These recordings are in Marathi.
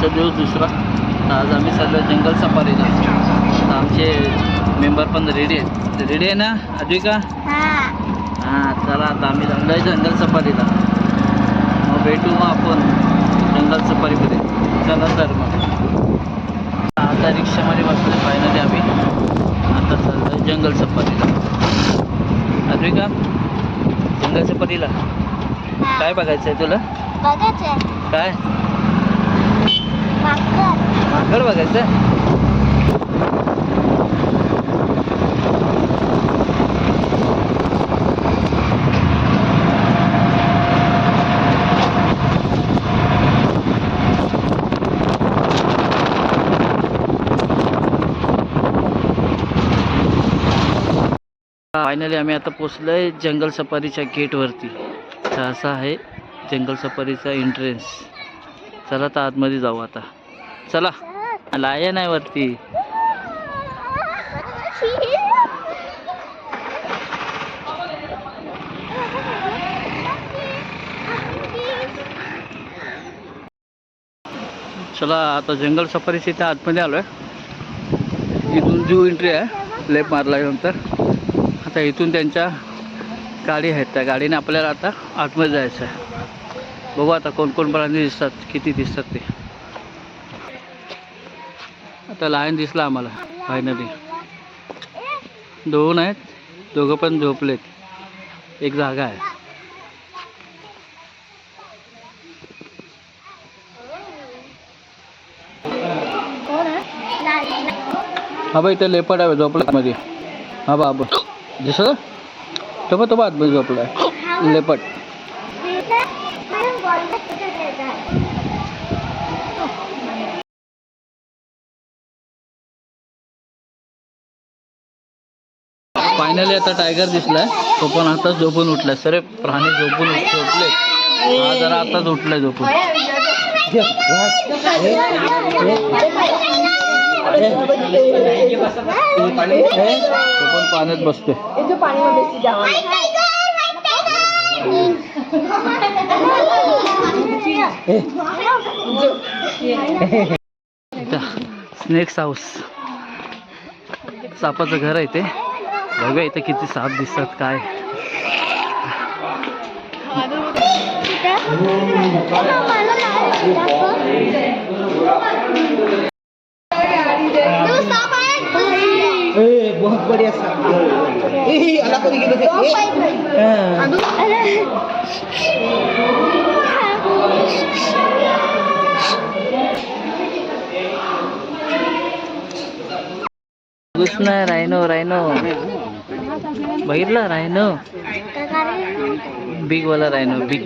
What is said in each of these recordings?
आजचा दिवस दुसरा. आज आम्ही चाललो जंगल सफारीला. आमचे मेंबर पण रेडी आहेत. रेडी आहे ना अद्विका? हां चला आता आम्ही चाललो आहे जंगल सफारीला. मग भेटू मग आपण जंगल सफारीमध्ये. चला तर मग आता रिक्षामध्ये बसले फायनली आम्ही. आता चाललो आहे जंगल सफारीला. अद्विका जंगल सफारीला काय बघायचं आहे तुला? काय माकड बघायचं? फायनली आम्ही आता पोचलोय जंगल सफारीच्या गेटवरती. तर असा आहे जंगल सफारीचा एंट्रन्स. चला तर आतमध्ये जाऊ आता. चला लाया नाही वरती. चला आता जंगल सफारीच्या इथे आतमध्ये आलोय. इथून जो एंट्री आहे लेफ्ट मारल्यानंतर आता इथून त्यांच्या गाडी आहेत. त्या गाडीने आपल्याला आता आतमध्ये जायचं आहे. बघू आता कोण कोण प्राणी दिसतात, किती दिसतात ते. आता लायन दिसला आम्हाला फायनली. दोन आहेत, दोघं पण झोपलेत. एक जागा आहे. हा बा इथे लेपर्ड आहे झोपला मध्ये. हा बा दिसत तो बा आतमध्ये झोपला आहे लेपर्ड. फायनली आता टायगर दिसलाय. तो पण आता झोपून उठलाय. सरे प्राणी झोपून झोपले. हा जरा आताच उठलाय झोपून. तो पण पाण्यात बसतोय. स्नेक्स हाऊस, सापाचं घर आहे ते. बघा इथे किती साप दिसतात. काय बहुत बढ़िया साप. रायनो रायनो बघितलं रायनो. बिग वाला रायनो बिग.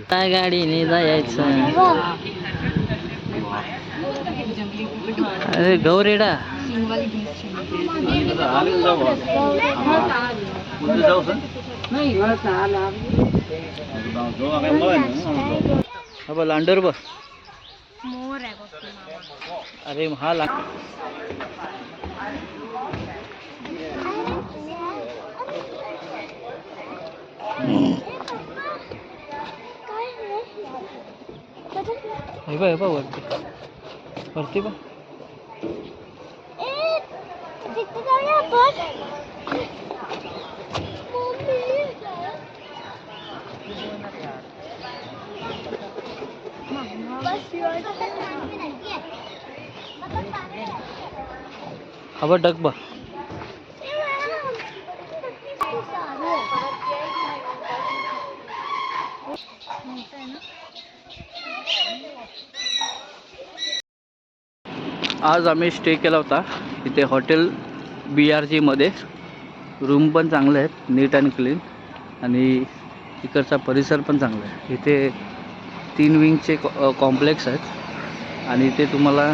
त्या गाडीने जायचं. अरे गौरेडा हा लांडोर बघ. अरे हा हे बा वरती वरती बा. हा बा डक बा. आज आम्ही स्टे केला होता इथे हॉटेल BRG मध्ये. रूम पण चांगले आहेत, नीट अँड क्लीन. आणि इकडचा परिसर पण चांगला आहे. इथे 3 विंगचे कॉम्प्लेक्स आहेत. आणि इथे तुम्हाला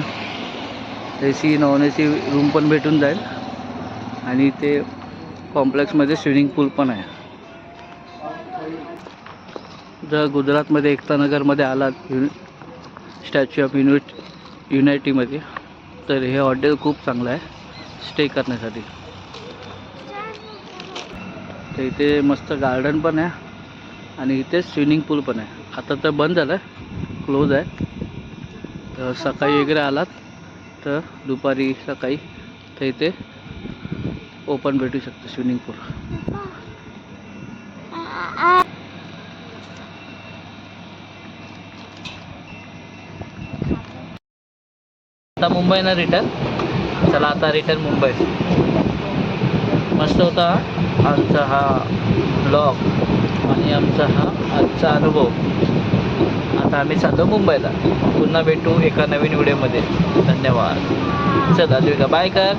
AC नॉन AC रूम पण भेटून जाईल. आणि इथे कॉम्प्लेक्समध्ये स्विमिंग पूल पण आहे. जर गुजरातमध्ये एकता नगरमध्ये आलात स्टॅच्यू ऑफ युनिटीमध्ये तर हे हॉटेल खूप चांगलं आहे स्टे करण्यासाठी. तर इथे मस्त गार्डन पण आहे आणि इथे स्विमिंग पूल पण आहे. आता तर बंद झालं, क्लोज आहे. तर सकाळी वगैरे आलात तर दुपारी सकाळी तर इथे ओपन भेटू शकतं स्विमिंग पूल. आता मुंबईला रिटर्न. चला आता रिटर्न मुंबई. मस्त होता आमचा हा ब्लॉग आणि आमचा हा आजचा अनुभव. आता आम्ही चाललो मुंबईला. पुन्हा भेटू एका नवीन व्हिडिओमध्ये. धन्यवाद. चला द्विका बाय कर.